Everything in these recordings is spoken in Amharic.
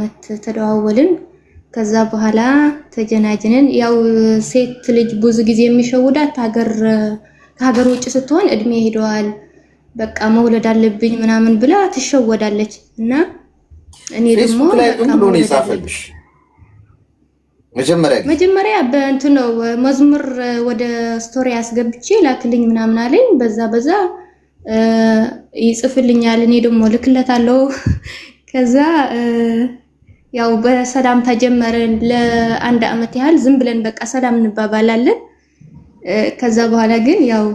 አመት ተደዋወልን ከዛ በኋላ ተጀናጅነን ያው ሴት ልጅ ብዙ ጊዜ የሚሸውዳት ከሀገር ውጭ ስትሆን እድሜ ሄደዋል በቃ መውለድ አለብኝ ምናምን ብላ ትሸወዳለች እና እኔ ደግሞ በቃ ነው ይጻፈልሽ መጀመሪያ በእንትን ነው መዝሙር ወደ ስቶሪ አስገብቼ ላክልኝ ምናምን አለኝ በዛ ይጽፍልኛል እኔ ደግሞ ልክለታለሁ ከዛ ያው በሰላም ተጀመረን ለአንድ አመት ያህል ዝም ብለን በቃ ሰላም እንባባላለን ከዛ በኋላ ግን ያው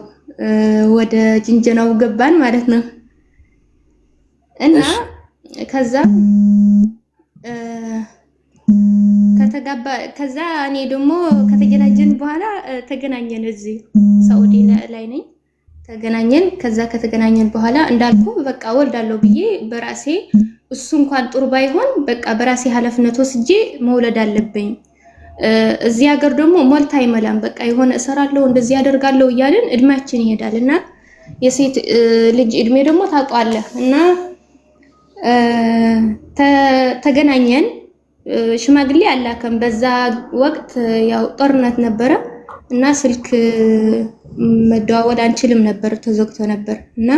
ወደ ጅንጀናው ገባን ማለት ነው እና ከዛ ከዛ እኔ ደግሞ ከተገናኘን በኋላ ተገናኘን እዚህ ሳውዲ ላይ ነኝ ተገናኘን ከዛ ከተገናኘን በኋላ እንዳልኩ በቃ ወልዳለሁ ብዬ በራሴ እሱ እንኳን ጥሩ ባይሆን በቃ በራሴ ኃላፊነት ወስጄ መውለድ አለብኝ እዚህ ሀገር ደግሞ ሞልታ አይመላም በቃ የሆነ እሰራለሁ እንደዚህ ያደርጋለሁ እያልን እድሜያችን ይሄዳልና የሴት ልጅ እድሜ ደግሞ ታውቃለህ እና ተገናኘን ሽማግሌ አላከም በዛ ወቅት ያው ጦርነት ነበረ እና ስልክ መደዋወል አንችልም ነበር ተዘግቶ ነበር እና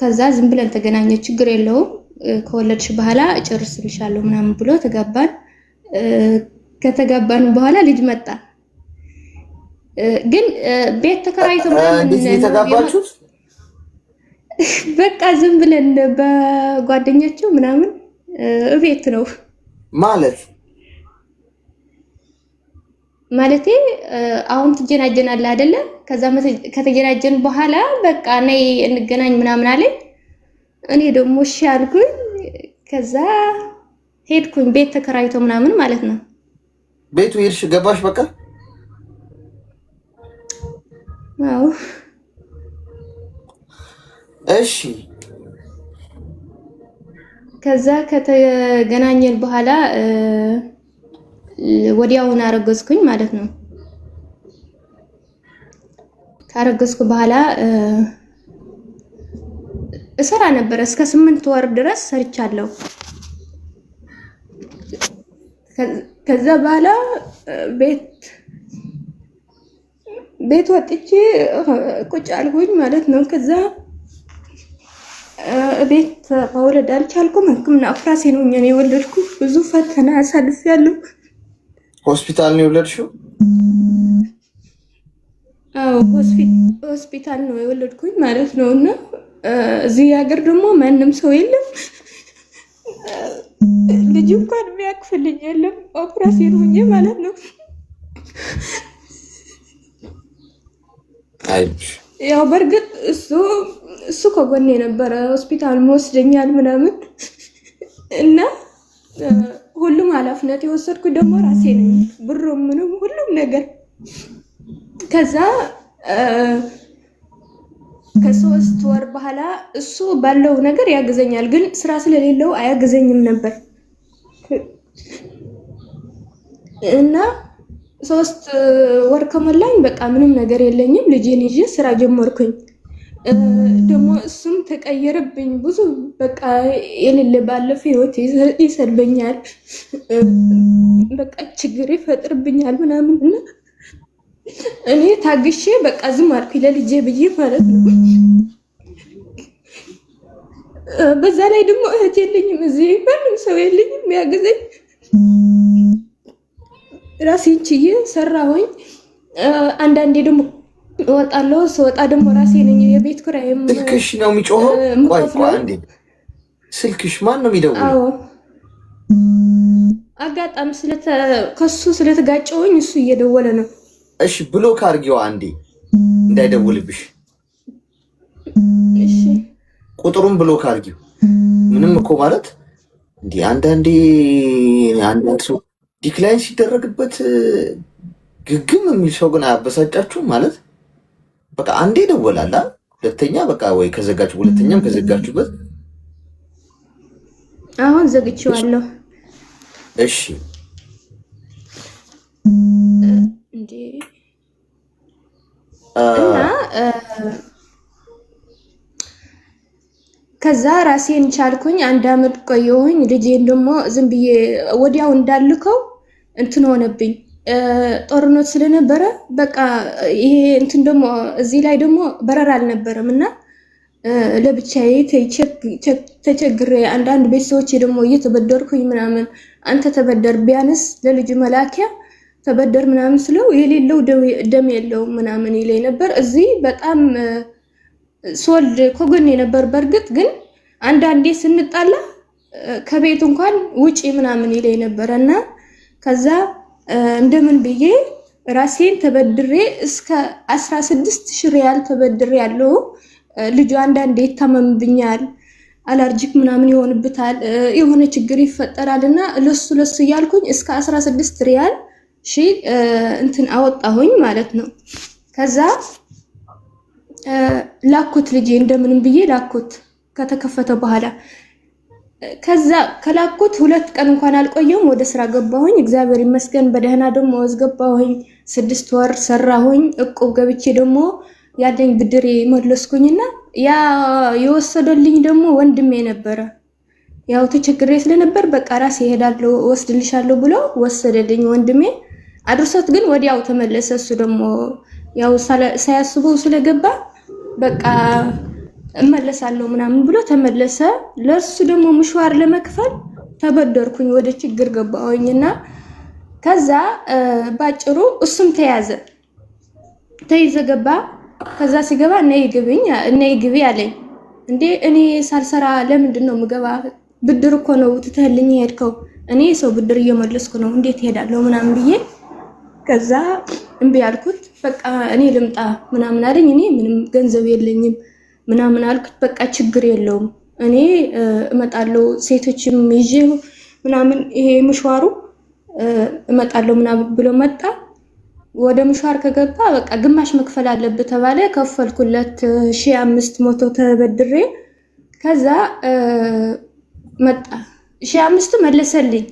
ከዛ ዝም ብለን ተገናኘ ችግር የለውም ከወለድሽ በኋላ እጨርስልሻለሁ ምናምን ብሎ ተጋባን ከተጋባን በኋላ ልጅ መጣ ግን ቤት ተከራይቶ ምናምን ተጋባችሁት በቃ ዝም ብለን በጓደኛቸው ምናምን ቤት ነው ማለቴ አሁን ትጀናጀናለህ አይደለ ከዛ ከተጀናጀን በኋላ በቃ ነይ እንገናኝ ምናምን አለኝ እኔ ደግሞ እሺ አልኩኝ ከዛ ሄድኩኝ ቤት ተከራይቶ ምናምን ማለት ነው ቤቱ ሄድሽ ገባሽ በቃ አዎ እሺ ከዛ ከተገናኘን በኋላ ወዲያውኑ አረገዝኩኝ ማለት ነው ካረገዝኩ በኋላ እሰራ ነበር እስከ 8 ወር ድረስ ሰርቻለሁ ከዛ በኋላ ቤት ወጥቼ ቁጭ አልኩኝ ማለት ነው ከዛ ቤት መውለድ አልቻልኩም ህክምና ኦፕራሲዮን ሆኜ ነው የወለድኩ ብዙ ፈተና አሳልፌያለሁ ሆስፒታል ነው የወለድሽው አዎ ሆስፒታል ነው የወለድኩኝ ማለት ነውና እዚህ ሀገር ደግሞ ማንም ሰው የለም ልጅ እንኳን የሚያክፍልኝ የለም ኦፕራሲዮን ሆኜ ማለት ነው ያው በርግጥ እሱ ከጎኔ ነበረ ሆስፒታል ወስደኛል ምናምን እና ሁሉም ኃላፊነት የወሰድኩት ደግሞ ራሴ ነኝ ብሩም ምንም ሁሉም ነገር ከዛ ከ3 ወር በኋላ እሱ ባለው ነገር ያግዘኛል ግን ስራ ስለሌለው አያግዘኝም ነበር እና 3 ወር ከሞላኝ በቃ ምንም ነገር የለኝም ልጄን ይዤ ስራ ጀመርኩኝ ደግሞ እሱም ተቀየረብኝ ብዙ በቃ የሌለ ባለፈ ህይወት ይሰድበኛል በቃ ችግር ይፈጥርብኛል ምናምን እና እኔ ታግሼ በቃ ዝም አልኩኝ ለልጄ ብዬ ማለት ነው በዛ ላይ ደግሞ እህት የለኝም እዚህ ማንም ሰው የለኝም የሚያግዘኝ ራሴን ችዬ ሰራሁኝ አንዳንዴ ደግሞ ወጣለሁ ስወጣ ደግሞ ራሴ ነኝ የቤት ኪራይም ስልክሽ ነው የሚጮኸው ቆይ አንዴ ስልክሽ ማን ነው የሚደውለው አዎ አጋጣሚ ከሱ ስለተጋጨሁኝ እሱ እየደወለ ነው እሺ ብሎክ አድርጊው አንዴ እንዳይደውልብሽ እሺ ቁጥሩን ብሎክ አድርጊው ምንም እኮ ማለት እንዴ አንዳንዴ ሰው ዲክላይን ሲደረግበት ግግም የሚል ሰው ግን አያበሳጫችሁም ማለት በቃ አንዴ ደወላላ ሁለተኛ በቃ ወይ ከዘጋችሁ ሁለተኛም ከዘጋችሁበት አሁን ዘግቼዋለሁ እሺ እንዴ እና ከዛ ራሴን ቻልኩኝ። 1 አመት ቆየሁኝ። ልጄን ደግሞ ዝም ብዬ ወዲያው እንዳልከው እንትን ሆነብኝ። ጦርነት ስለነበረ በቃ ይሄ እንትን ደግሞ እዚህ ላይ ደግሞ በረራ አልነበረም እና ለብቻዬ ተቸግሬ አንዳንድ ቤተሰቦቼ ደግሞ እየተበደርኩኝ ምናምን አንተ ተበደር ቢያንስ ለልጅ መላኪያ ተበደር ምናምን ስለው የሌለው ደም የለውም ምናምን ይለኝ ነበር። እዚህ በጣም ሶልድ ኮጎኔ ነበር። በርግጥ ግን አንዳንዴ ስንጣላ ከቤት እንኳን ውጪ ምናምን ይለኝ ነበርና ከዛ እንደምን ብዬ ራሴን ተበድሬ እስከ 16000 ሪያል ተበድሬ ያለው ልጁ አንዳንዴ ይታመምብኛል፣ አለርጂክ ምናምን ይሆንብታል፣ የሆነ ችግር ይፈጠራልና ለሱ እያልኩኝ እስከ 16 ሪያል እንትን አወጣሁኝ ማለት ነው። ከዛ ላኩት ልጄ እንደምንም ብዬ ላኩት ከተከፈተ በኋላ። ከዛ ከላኩት 2 ቀን እንኳን አልቆየም ወደ ስራ ገባሁኝ። እግዚአብሔር ይመስገን በደህና ደግሞ ወዝገባሁኝ። 6 ወር ሰራሁኝ። እቁብ ገብቼ ደግሞ ያለኝ ብድሬ መለስኩኝና ያ የወሰደልኝ ደግሞ ወንድሜ ነበረ። ያው ተቸግሬ ስለነበር በቃ ራሴ እሄዳለሁ ወስድልሻለሁ ብሎ ወሰደልኝ ወንድሜ። አድርሶት ግን ወዲያው ተመለሰ። እሱ ደግሞ ያው ሳያስበው ስለገባ በቃ እመለሳለሁ ምናምን ብሎ ተመለሰ። ለሱ ደግሞ ምሽዋር ለመክፈል ተበደርኩኝ። ወደ ችግር ገባሁኝና ከዛ ባጭሩ እሱም ተይዘ ገባ። ከዛ ሲገባ ነይ ግቢ አለኝ። እንዴ እኔ ሳልሰራ ለምንድን ነው የምገባ? ብድር እኮ ነው ትተህልኝ ሄድከው። እኔ ሰው ብድር እየመለስኩ ነው እንዴት ሄዳለሁ ምናምን ብዬ ከዛ እምቢ አልኩት። በቃ እኔ ልምጣ ምናምን አለኝ። እኔ ምንም ገንዘብ የለኝም ምናምን አልኩት። በቃ ችግር የለውም እኔ እመጣለሁ ሴቶችም ይዤ ምናምን ይሄ ምሽዋሩ እመጣለሁ ምናምን ብሎ መጣ። ወደ ምሽዋር ከገባ በቃ ግማሽ መክፈል አለበት ተባለ። ከፈልኩለት 1500 ተበድሬ። ከዛ መጣ 1500 መለሰልኝ።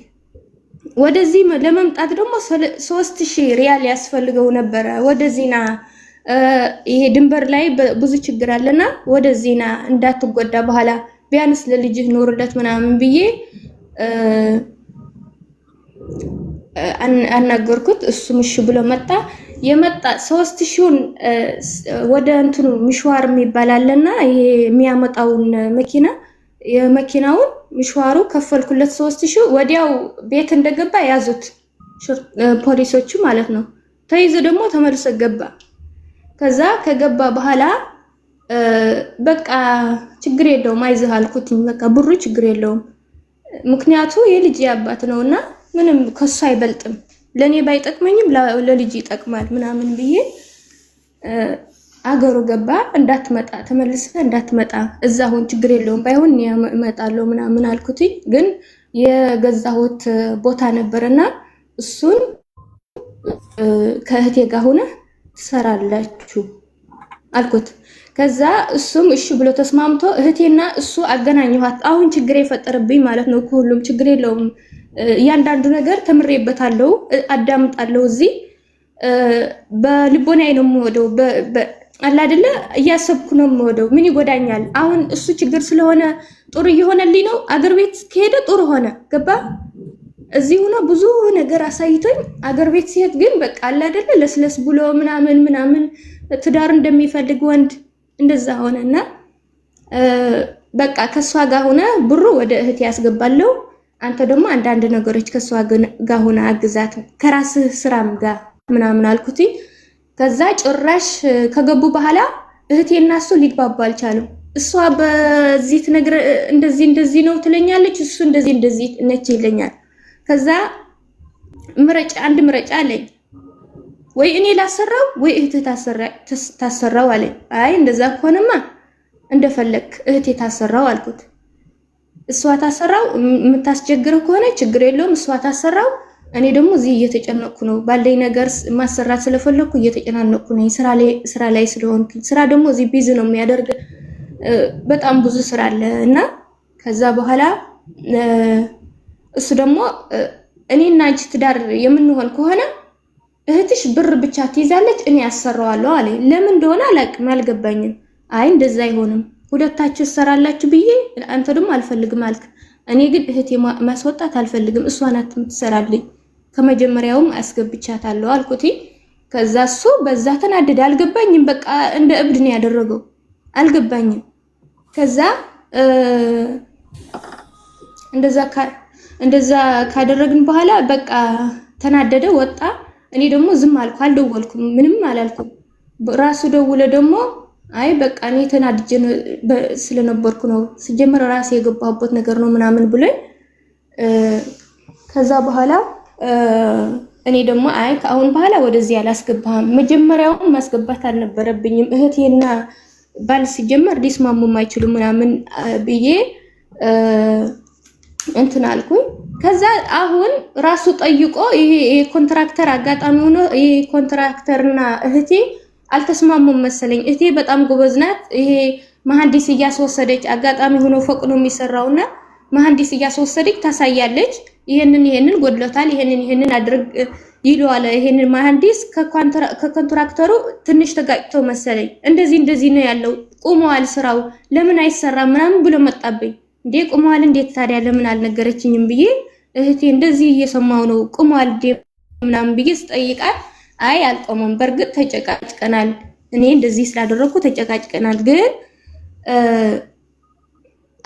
ወደዚህ ለመምጣት ደግሞ 3000 ሪያል ያስፈልገው ነበረ። ወደዚህና ይሄ ድንበር ላይ ብዙ ችግር አለና ወደዚህና እንዳትጎዳ በኋላ ቢያንስ ለልጅህ ኖርለት ምናምን ብዬ አናገርኩት። እሱም እሺ ብሎ መጣ። የመጣ 3000ን ወደ እንትኑ ምሽዋር የሚባል አለና ይሄ የሚያመጣውን መኪና የመኪናውን ምሽዋሩ ከፈልኩለት 3000። ወዲያው ቤት እንደገባ ያዙት ፖሊሶቹ ማለት ነው። ተይዞ ደግሞ ተመልሶ ገባ። ከዛ ከገባ በኋላ በቃ ችግር የለውም አይዞህ አልኩት። በቃ ብሩ ችግር የለውም ምክንያቱ የልጅ አባት ነውና ምንም ከሱ አይበልጥም። ለኔ ባይጠቅመኝም ለልጅ ይጠቅማል ምናምን ብዬ አገሩ ገባ። እንዳትመጣ ተመልሰህ እንዳትመጣ እዛሁን ችግር የለውም ባይሆን እመጣለሁ ምናምን አልኩት። ግን የገዛሁት ቦታ ነበርና እሱን ከእህቴ ጋር ሆነ ትሰራላችሁ አልኩት። ከዛ እሱም እሺ ብሎ ተስማምቶ እህቴና እሱ አገናኘኋት። አሁን ችግር የፈጠረብኝ ማለት ነው። ሁሉም ችግር የለውም እያንዳንዱ ነገር ተምሬበታለሁ፣ አዳምጣለሁ። እዚህ በልቦናዬ ነው የምወደው። አላ አይደለ እያሰብኩ ነው የምወደው። ምን ይጎዳኛል? አሁን እሱ ችግር ስለሆነ ጥሩ እየሆነልኝ ነው። አገር ቤት ከሄደ ጥሩ ሆነ ገባ። እዚህ ሆነ ብዙ ነገር አሳይቶኝ አገር ቤት ሲሄድ ግን በቃ አላ አይደለ ለስለስ ብሎ ምናምን ትዳር እንደሚፈልግ ወንድ እንደዛ ሆነና በቃ ከሷ ጋር ሆነ ብሩ ወደ እህት ያስገባለው። አንተ ደግሞ አንዳንድ ነገሮች ከሷ ጋር ሆነ አግዛት ከራስህ ስራም ጋር ምናምን አልኩት። ከዛ ጭራሽ ከገቡ በኋላ እህቴና እሱ ሊግባቡ አልቻለም። እሷ በዚህ ነገር እንደዚህ ነው ትለኛለች፣ እሱ እንደዚህ ነች ይለኛል። ከዛ አንድ ምረጫ አለኝ፣ ወይ እኔ ላሰራው ወይ እህቴ ታሰራው አለኝ። አይ እንደዛ ከሆነማ እንደፈለክ እህቴ ታሰራው አልኩት። እሷ ታሰራው የምታስቸግር ከሆነ ችግር የለውም እሷ ታሰራው። እኔ ደግሞ እዚህ እየተጨነቅኩ ነው ባለኝ ነገር ማሰራት ስለፈለኩ እየተጨናነቅኩ ነኝ ስራ ላይ ስለሆንኩኝ። ስራ ደግሞ እዚህ ቢዚ ነው የሚያደርግ በጣም ብዙ ስራ አለ እና ከዛ በኋላ እሱ ደግሞ እኔና አንቺ ትዳር የምንሆን ከሆነ እህትሽ ብር ብቻ ትይዛለች እኔ ያሰራዋለሁ አለ። ለምን እንደሆነ አላውቅም አልገባኝም። አይ እንደዛ አይሆንም ሁለታችሁ ትሰራላችሁ ብዬ አንተ ደግሞ አልፈልግም አልክ። እኔ ግን እህቴ ማስወጣት አልፈልግም፣ እሷ ናት የምትሰራልኝ፣ ከመጀመሪያውም አስገብቻታለሁ አልኩት። ከዛ እሱ በዛ ተናደደ። አልገባኝም። በቃ እንደ እብድ ነው ያደረገው። አልገባኝም። ከዛ እንደዛ ካደረግን በኋላ በቃ ተናደደ፣ ወጣ። እኔ ደግሞ ዝም አልኩ፣ አልደወልኩም፣ ምንም አላልኩም። ራሱ ደውለ ደግሞ አይ በቃ እኔ ተናድጄ ስለነበርኩ ነው ሲጀመር ራሴ የገባሁበት ነገር ነው ምናምን ብሎኝ ከዛ በኋላ እኔ ደግሞ አይ ከአሁን በኋላ ወደዚህ አላስገባህም፣ መጀመሪያውን ማስገባት አልነበረብኝም፣ እህቴና ባል ሲጀመር ሊስማሙ የማይችሉ ምናምን ብዬ እንትን አልኩኝ። ከዛ አሁን ራሱ ጠይቆ ይሄ ኮንትራክተር አጋጣሚ ሆኖ ይሄ ኮንትራክተርና እህቴ አልተስማሙም መሰለኝ። እህቴ በጣም ጎበዝ ናት። ይሄ መሐንዲስ እያስወሰደች አጋጣሚ ሆኖ ፎቅ ነው የሚሰራውና መሐንዲስ እያስወሰደች ታሳያለች። ይሄንን ጎድሎታል፣ ይሄንን አድርግ ይለዋል። ይሄንን መሐንዲስ ከኮንትራክተሩ ትንሽ ተጋጭቶ መሰለኝ እንደዚህ ነው ያለው። ቁመዋል፣ ስራው ለምን አይሰራም ምናምን ብሎ መጣብኝ። እንዴ ቁመዋል እንዴት ታዲያ ለምን አልነገረችኝም ብዬ እህቴ እንደዚህ እየሰማው ነው ቁመዋል ምናምን ብዬ ስጠይቃት አይ አልቆመም፣ በርግጥ ተጨቃጭቀናል፣ እኔ እንደዚህ ስላደረኩ ተጨቃጭቀናል፣ ግን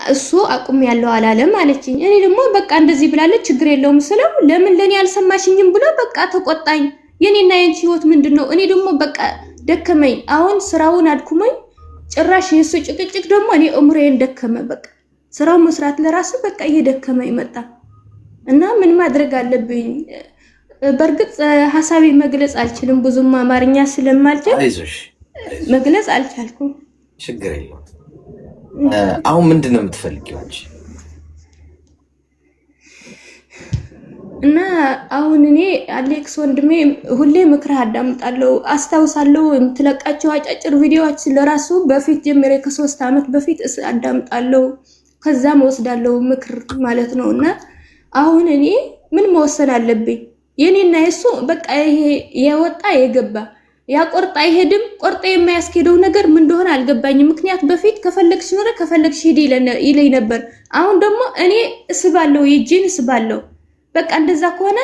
እሱ አቁም ያለው አላለም አለችኝ። እኔ ደግሞ በቃ እንደዚህ ብላለች ችግር የለውም ስለው ለምን ለኔ አልሰማሽኝም ብሎ በቃ ተቆጣኝ። የኔና የኔ ህይወት ምንድነው? እኔ ደግሞ በቃ ደከመኝ። አሁን ስራውን አድኩመኝ ጭራሽ የሱ ጭቅጭቅ ደግሞ እኔ እምሬን ደከመ። በቃ ስራው መስራት ለራሱ በቃ እየደከመኝ መጣ እና ምን ማድረግ አለብኝ? በርግጥ ሐሳቤ መግለጽ አልችልም፣ ብዙም አማርኛ ስለማልችል መግለጽ አልቻልኩም። ችግር የለውም። አሁን ምንድነው የምትፈልጊው አንቺ? እና አሁን እኔ አሌክስ ወንድሜ ሁሌ ምክር አዳምጣለሁ፣ አስታውሳለሁ። የምትለቃቸው አጫጭር ቪዲዮዎች ለራሱ በፊት ጀምሬ ከ3 ዓመት በፊት አዳምጣለሁ፣ ከዛም ወስዳለሁ ምክር ማለት ነው። እና አሁን እኔ ምን መወሰን አለብኝ? የኔና የሱ በቃ ይሄ የወጣ የገባ ያቆርጣ አይሄድም። ቆርጣ የማያስኬደው ነገር ምን እንደሆነ አልገባኝም። ምክንያት በፊት ከፈለግሽ ኖረ ከፈለግሽ ሂድ ይለኝ ነበር። አሁን ደግሞ እኔ እስባለሁ፣ የጂን እስባለሁ። በቃ እንደዛ ከሆነ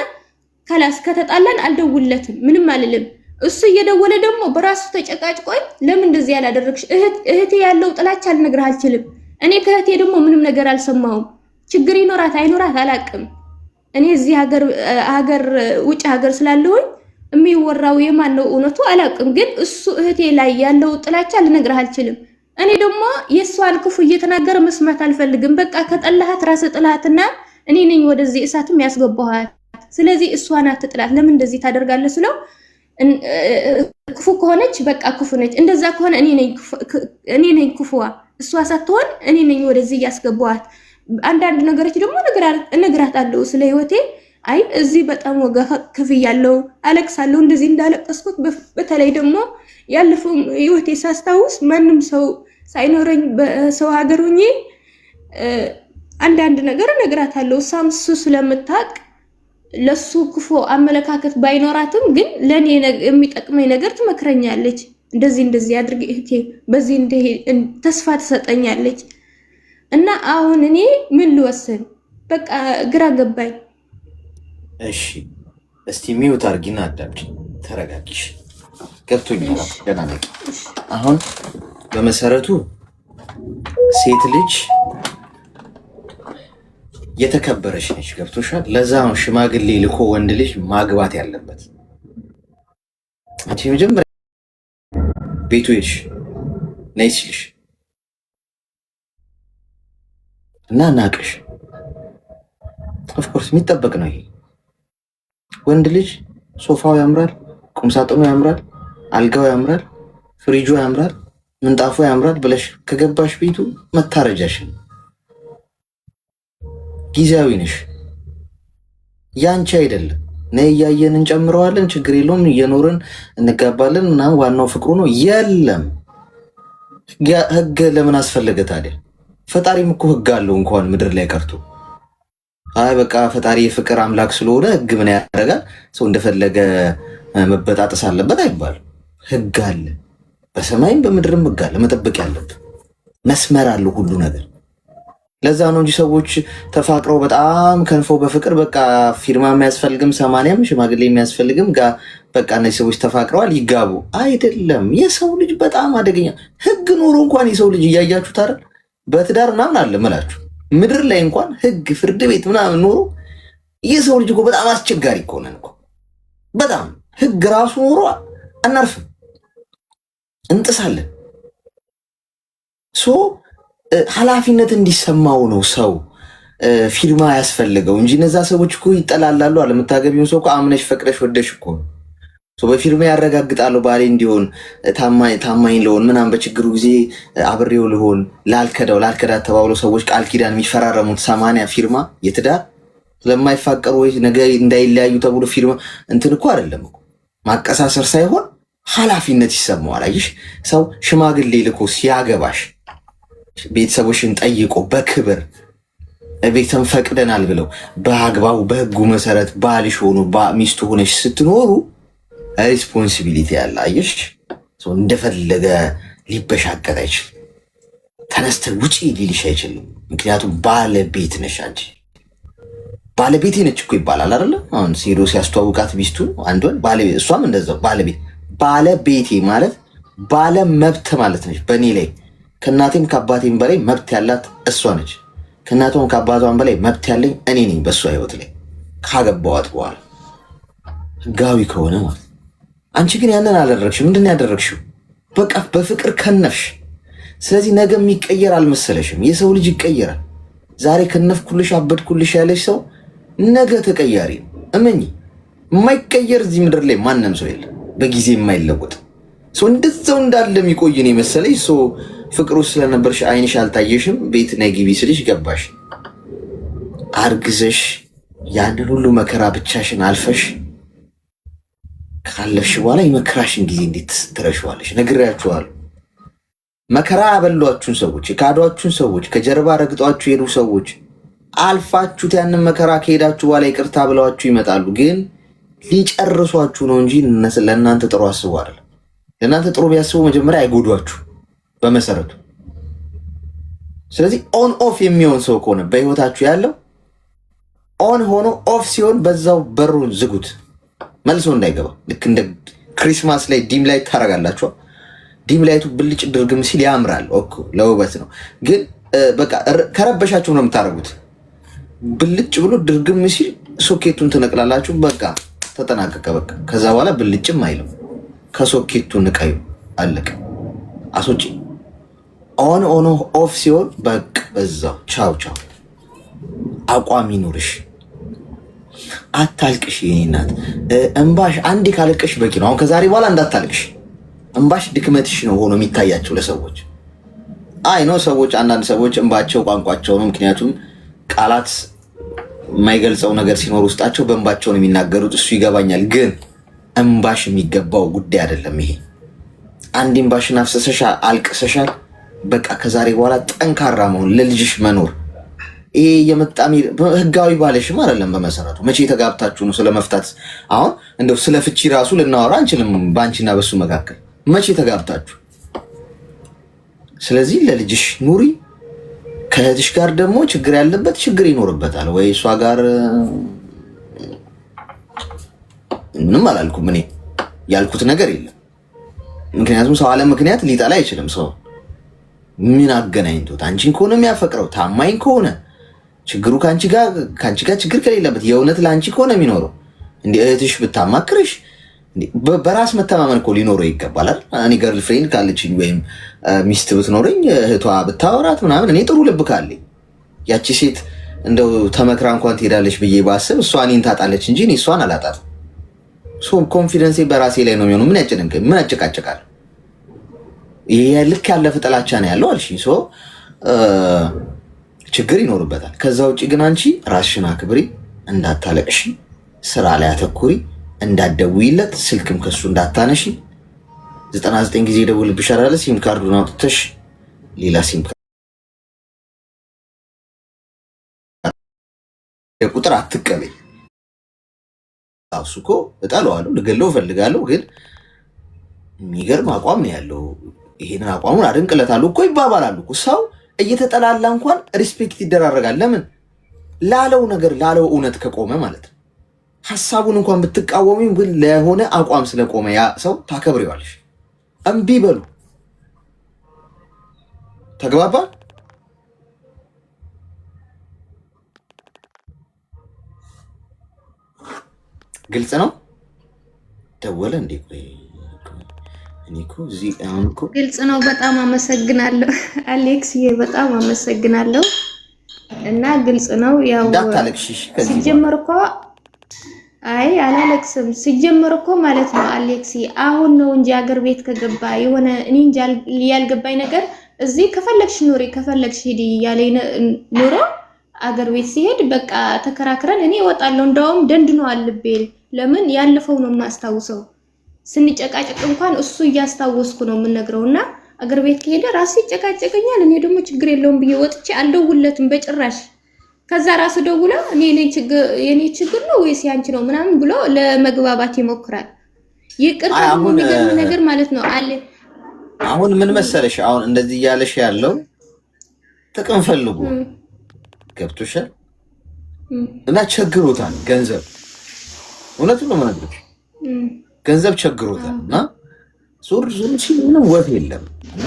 ከላስ ከተጣላን አልደውለትም፣ ምንም አልልም። እሱ እየደወለ ደግሞ በራሱ ተጨቃጭቆኝ ለምን እንደዚህ ያላደረግሽ እህቴ ያለው ጥላቻ አልነግርህ አልችልም። እኔ ከእህቴ ደግሞ ምንም ነገር አልሰማሁም። ችግር ይኖራት አይኖራት አላቅም። እኔ እዚህ ሀገር ውጭ ሀገር ስላለሁኝ የሚወራው የማን ነው እውነቱ አላቅም። ግን እሱ እህቴ ላይ ያለው ጥላቻ ልነግርህ አልችልም። እኔ ደግሞ የሷን ክፉ እየተናገረ መስማት አልፈልግም። በቃ ከጠላሃት ራስ ጥላትና እኔ ነኝ ወደዚህ እሳትም ያስገባኋት። ስለዚህ እሷ ናት ጥላት። ለምን እንደዚህ ታደርጋለህ ስለው ክፉ ከሆነች በቃ ክፉ ነች፣ እንደዛ ከሆነ እኔ ነኝ ክፉዋ፣ እሷ ሳትሆን እኔ ነኝ ወደዚህ ያስገባኋት። አንዳንድ ነገሮች ደግሞ እነግራታለሁ ስለ ህይወቴ። አይ እዚህ በጣም ወጋ ከፍያለሁ፣ አለቅሳለሁ። እንደዚህ እንዳለቀስኩት በተለይ ደግሞ ያለፈው ህይወቴ ሳስታውስ ማንም ሰው ሳይኖረኝ በሰው ሀገር ሆኜ አንዳንድ ነገር እነግራታለሁ። እሷም እሱ ስለምታውቅ ለሱ ክፉ አመለካከት ባይኖራትም ግን ለኔ የሚጠቅመኝ ነገር ትመክረኛለች። እንደዚህ አድርጊ እህቴ፣ በዚህ ተስፋ ትሰጠኛለች። እና አሁን እኔ ምን ልወስን? በቃ ግራ ገባኝ። እሺ እስቲ ሚውት አርጊና አዳምጪ፣ ተረጋጊሽ። ገብቶኛል። ገና ነኝ። አሁን በመሰረቱ ሴት ልጅ የተከበረች ነች። ገብቶሻል? ለዛ ነው ሽማግሌ ልኮ ወንድ ልጅ ማግባት ያለበት። አንቺ መጀመሪያ ቤቱ ሄድሽ ነይ ሲልሽ እና ናቅሽ፣ ኦፍኮርስ የሚጠበቅ ነው ይሄ። ወንድ ልጅ ሶፋው ያምራል፣ ቁምሳጥኑ ያምራል፣ አልጋው ያምራል፣ ፍሪጁ ያምራል፣ ምንጣፉ ያምራል ብለሽ ከገባሽ ቤቱ መታረጃሽን ጊዜያዊ ነሽ፣ ያንቺ አይደለም። ነይ እያየን እንጨምረዋለን፣ ችግር የለውም እየኖርን እንጋባለን ምናምን፣ ዋናው ፍቅሩ ነው። የለም ህግ ለምን አስፈለገ ታዲያ? ፈጣሪም እኮ ህግ አለው እንኳን ምድር ላይ ቀርቶ። አይ በቃ ፈጣሪ የፍቅር አምላክ ስለሆነ ህግ ምን ያደርጋል? ሰው እንደፈለገ መበጣጠስ አለበት አይባልም። ህግ አለ፣ በሰማይም በምድርም ህግ አለ መጠበቅ ያለብን። መስመር አለው ሁሉ ነገር። ለዛ ነው እንጂ ሰዎች ተፋቅረው በጣም ከንፈው በፍቅር በቃ ፊርማ የሚያስፈልግም 80ም ሽማግሌ የሚያስፈልግም በቃ እነዚህ ሰዎች ተፋቅረዋል ይጋቡ አይደለም። የሰው ልጅ በጣም አደገኛ ህግ ኖሮ እንኳን የሰው ልጅ እያያችሁት አይደል? በትዳር ምናምን አለ ምላችሁ ምድር ላይ እንኳን ህግ ፍርድ ቤት ምናምን ኖሮ የሰው ልጅ እኮ በጣም አስቸጋሪ እኮ ነን እኮ። በጣም ህግ ራሱ ኖሮ አናርፍም፣ እንጥሳለን። ኃላፊነት እንዲሰማው ነው ሰው ፊርማ ያስፈልገው እንጂ እነዛ ሰዎች እኮ ይጠላላሉ አለ። የምታገቢውን ሰው እኮ አምነሽ ፈቅደሽ ወደሽ እኮ ነው። በፊርማ ያረጋግጣለሁ ባሌ እንዲሆን ታማኝ ለሆን ምናምን በችግሩ ጊዜ አብሬው ልሆን ላልከዳት ተባብሎ ሰዎች ቃል ኪዳን የሚፈራረሙት 80 ፊርማ የትዳር ስለማይፋቀሩ ወይ ነገ እንዳይለያዩ ተብሎ ፊርማ እንትን እኮ አይደለም እኮ ማቀሳሰር ሳይሆን ኃላፊነት ይሰማዋል። አየሽ ሰው ሽማግሌ ልኮ ሲያገባሽ ቤተሰቦችን ጠይቆ በክብር ቤተሰብ ፈቅደናል ብለው በአግባቡ በህጉ መሰረት ባልሽ ሆኖ ሚስቱ ሆነሽ ስትኖሩ ሪስፖንሲቢሊቲ ያለ አየሽ ሰው እንደፈለገ ሊበሻቀጥ አይችልም። ተነስተ ውጪ ሊልሽ አይችልም። ምክንያቱም ባለቤት ነሽ አንቺ። ባለቤቴ ነች እኮ ይባላል አይደለ? አሁን ሲሮ ሲያስተዋውቃት ሚስቱ አንዷን ባለቤት፣ እሷም እንደዛው ባለቤቴ ማለት ባለ መብት ማለት ነች በእኔ ላይ። ከእናቴም ከአባቴም በላይ መብት ያላት እሷ ነች። ከእናቷም ከአባቷም በላይ መብት ያለኝ እኔ ነኝ በእሷ ህይወት ላይ ካገባዋት በኋላ ህጋዊ ከሆነ ማለት። አንቺ ግን ያንን አላደረግሽ። ምንድን ያደረግሽው? በቃ በፍቅር ከነፍሽ። ስለዚህ ነገ የሚቀየር አልመሰለሽም። የሰው ልጅ ይቀየራል። ዛሬ ከነፍኩልሽ አበድኩልሽ ያለሽ ሰው ነገ ተቀያሪ ነው። እመኚ። የማይቀየር እዚህ ምድር ላይ ማንም ሰው የለም። በጊዜ የማይለወጥ ሰው እንደዛው እንዳለ የሚቆይን የመሰለኝ ሰው ፍቅሩ ስለነበርሽ አይንሽ አልታየሽም። ቤት ነይ ግቢ ስልሽ ገባሽ። አርግዘሽ ያንን ሁሉ መከራ ብቻሽን አልፈሽ ካለፍሽ በኋላ የመከራሽን ጊዜ እንዴት ትረሺዋለሽ? ነግሬያችኋለሁ። መከራ ያበሏችሁን ሰዎች፣ የካዷችሁን ሰዎች፣ ከጀርባ ረግጧችሁ የሄዱ ሰዎች አልፋችሁት ያንን መከራ ከሄዳችሁ በኋላ ይቅርታ ብለዋችሁ ይመጣሉ። ግን ሊጨርሷችሁ ነው እንጂ ለእናንተ ጥሩ አስቡ አይደለም። ለእናንተ ጥሩ ቢያስቡ መጀመሪያ አይጎዷችሁ በመሰረቱ። ስለዚህ ኦን ኦፍ የሚሆን ሰው ከሆነ በህይወታችሁ ያለው ኦን ሆኖ ኦፍ ሲሆን በዛው በሩን ዝጉት፣ መልሶ እንዳይገባ። ልክ እንደ ክሪስማስ ላይ ዲም ላይት ታደርጋላችሁ። ዲም ላይቱ ብልጭ ድርግም ሲል ያምራል፣ ለውበት ነው። ግን በቃ ከረበሻችሁ ነው የምታደርጉት። ብልጭ ብሎ ድርግም ሲል ሶኬቱን ትነቅላላችሁ። በቃ ተጠናቀቀ። በቃ ከዛ በኋላ ብልጭም አይልም። ከሶኬቱ ንቀዩ፣ አለቀ። አሶጪ ኦን ኦን ኦፍ ሲሆን በቃ በዛው ቻው ቻው። አቋም ይኑርሽ። አታልቅሽ የኔ እናት። እንባሽ አንዴ ካለቀሽ በቂ ነው። አሁን ከዛሬ በኋላ እንዳታልቅሽ። እንባሽ ድክመትሽ ነው ሆኖ የሚታያቸው ለሰዎች። አይ ነው ሰዎች፣ አንዳንድ ሰዎች እንባቸው ቋንቋቸው ነው። ምክንያቱም ቃላት የማይገልጸው ነገር ሲኖር ውስጣቸው በእንባቸው ነው የሚናገሩት። እሱ ይገባኛል። ግን እንባሽ የሚገባው ጉዳይ አይደለም ይሄ። አንድ እንባሽን አፍሰሰሻል፣ አልቅሰሻል። በቃ ከዛሬ በኋላ ጠንካራ መሆን፣ ለልጅሽ መኖር። ይሄ የመጣሚ ህጋዊ ባለሽም አይደለም በመሰረቱ። መቼ ተጋብታችሁ ነው ስለመፍታት? አሁን እንደው ስለ ፍቺ ራሱ ልናወራ አንችልም በአንቺና በሱ መካከል። መቼ ተጋብታችሁ? ስለዚህ ለልጅሽ ኑሪ። ከእህትሽ ጋር ደግሞ ችግር ያለበት ችግር ይኖርበታል ወይ እሷ ጋር ምንም አላልኩም። እኔ ያልኩት ነገር የለም። ምክንያቱም ሰው አለ ምክንያት ሊጠላ አይችልም። ሰው ምን አገናኝቶት? አንቺን ከሆነ የሚያፈቅረው ታማኝ ከሆነ ችግሩ ከአንቺ ጋር ችግር ከሌለበት የእውነት ለአንቺ ከሆነ የሚኖረው እንደ እህትሽ ብታማክርሽ በራስ መተማመን እኮ ሊኖረው ይገባል። እኔ ገርል ፍሬንድ ካለችኝ ወይም ሚስት ብትኖረኝ እህቷ ብታወራት ምናምን እኔ ጥሩ ልብ ካለኝ ያቺ ሴት እንደው ተመክራ እንኳን ትሄዳለች ብዬ ባስብ እሷ እኔን ታጣለች እንጂ እኔ እሷን አላጣትም። ኮንፊደንሴ በራሴ ላይ ነው የሚሆነው። ምን ያጨነቀኝ? ምን ያጨቃጨቃል? ይሄ ልክ ያለፈ ጥላቻ ነው ያለው አልሽኝ። ችግር ይኖርበታል። ከዛ ውጭ ግን አንቺ ራስሽን አክብሪ፣ እንዳታለቅሽ፣ ስራ ላይ አተኩሪ፣ እንዳትደውይለት፣ ስልክም ከሱ እንዳታነሺ። 99 ጊዜ ደውልብሻል አለ። ሲም ካርዱን አውጥተሽ ሌላ ሲም ቁጥር አትቀበይ። እሱ እኮ እጠለዋለሁ፣ ልገለው እፈልጋለሁ፣ ግን የሚገርም አቋም ነው ያለው። ይሄንን አቋሙን አደንቅለታለሁ እኮ ይባባላሉ እኮ። ሰው እየተጠላላ እንኳን ሪስፔክት ይደራረጋል። ለምን? ላለው ነገር ላለው እውነት ከቆመ ማለት ነው። ሐሳቡን እንኳን ብትቃወሚው ግን ለሆነ አቋም ስለቆመ ያ ሰው ታከብሪዋለሽ። እምቢ በሉ። ተግባባ? ግልጽ ነው። ደወለ እንዴ? ቆይ እኔ እኮ እዚህ አሁን እኮ ግልጽ ነው። በጣም አመሰግናለሁ አሌክስዬ፣ በጣም አመሰግናለሁ። እና ግልጽ ነው። ያው እንዳታለቅሽሽ ሲጀመር እኮ አይ አላለቅስም። ሲጀመር እኮ ማለት ነው አሌክስዬ፣ አሁን ነው እንጂ አገር ቤት ከገባ የሆነ እኔ እንጃ ያልገባኝ ነገር እዚህ ከፈለግሽ ኑሪ ከፈለግሽ ሂዲ ያለኝ ኑሮ አገር ቤት ሲሄድ በቃ ተከራክረን እኔ እወጣለሁ። እንደውም ደንድኗል ልቤ። ለምን ያለፈው ነው የማስታውሰው። ስንጨቃጨቅ እንኳን እሱ እያስታወስኩ ነው የምነግረውና አገር ቤት ከሄደ ራሱ ይጨቃጨቀኛል። እኔ ደግሞ ችግር የለውም ብዬ ወጥቼ አልደውለትም በጭራሽ። ከዛ ራሱ ደውላ የኔ ችግር ነው ወይስ ያንቺ ነው ምናምን ብሎ ለመግባባት ይሞክራል። ይቅርታ የሚገርም ነገር ማለት ነው አለ። አሁን ምን መሰለሽ፣ አሁን እንደዚህ እያለሽ ያለው ጥቅም ፈልጉ ገብቶሻል። እና ቸግሮታል ገንዘብ። እውነቱን ነው የምነግርሽ፣ ገንዘብ ቸግሮታል። እና ዞር ሲል ምንም ወፍ የለም። እና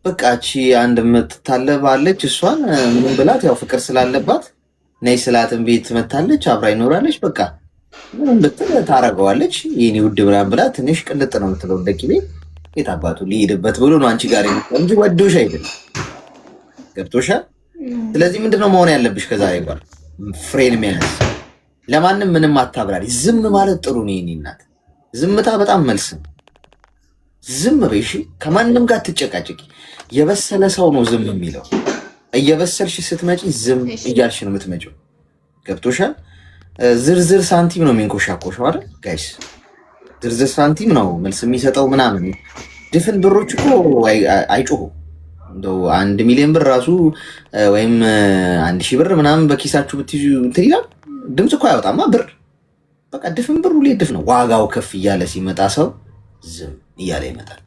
በቃ እቺ አንድ የምትታለባለች እሷን ምንም ብላት ያው ፍቅር ስላለባት ነይ ስላትን ቤት ትመታለች፣ አብራ ይኖራለች። በቃ ምንም ብትል ታረገዋለች። የኔ ውድ ምናምን ብላ ትንሽ ቅልጥ ነው የምትለው እንደ ቂቤ። የት አባቱ ሊሄድበት ብሎ ነው አንቺ ጋር እንጂ ወዶሽ አይደለም። ገብቶሻል? ስለዚህ ምንድነው መሆን ያለብሽ? ከዛሬ በኋላ ፍሬን መያዝ፣ ለማንም ምንም አታብራሪ። ዝም ማለት ጥሩ ነው። የኔ እናት ዝምታ በጣም መልስ ነው። ዝም በይ እሺ። ከማንም ጋር ትጨቃጨቂ። የበሰለ ሰው ነው ዝም የሚለው። እየበሰልሽ ስትመጪ ዝም እያልሽ ነው የምትመጪው። ገብቶሻል? ዝርዝር ሳንቲም ነው የሚንኮሻኮሸው አይደል ጋይስ? ዝርዝር ሳንቲም ነው መልስ የሚሰጠው ምናምን። ድፍን ብሮች እኮ አይጮሁም። እንደው 1 ሚሊዮን ብር ራሱ ወይም 1000 ብር ምናምን በኪሳችሁ ብትይዙ እንትን ይላል፣ ድምፅ እኮ አያወጣማ ብር። በቃ ድፍን ብር ሁሌ ድፍ ነው። ዋጋው ከፍ እያለ ሲመጣ ሰው ዝም እያለ ይመጣል።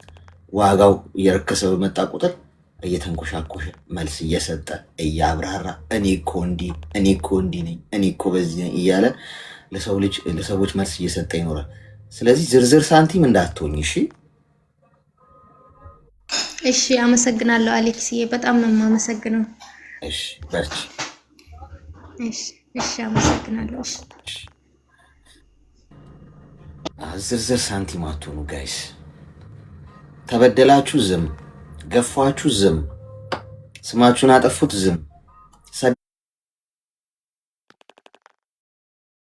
ዋጋው እየረከሰ በመጣ ቁጥር እየተንኮሻኮሸ መልስ እየሰጠ እያብራራ እኔ እኮ እንዲህ ነኝ፣ እኔ እኮ በዚህ ነኝ እያለ ለሰዎች መልስ እየሰጠ ይኖራል። ስለዚህ ዝርዝር ሳንቲም እንዳትሆኝ እሺ። እሺ አመሰግናለሁ አሌክስዬ፣ በጣም ነው የማመሰግነው። እሺ በርቺ። እሺ አመሰግናለሁ። እሺ ዝርዝር ሳንቲም አትሆኑ ጋይስ። ተበደላችሁ ዝም፣ ገፋችሁ ዝም፣ ስማችሁን አጠፉት ዝም።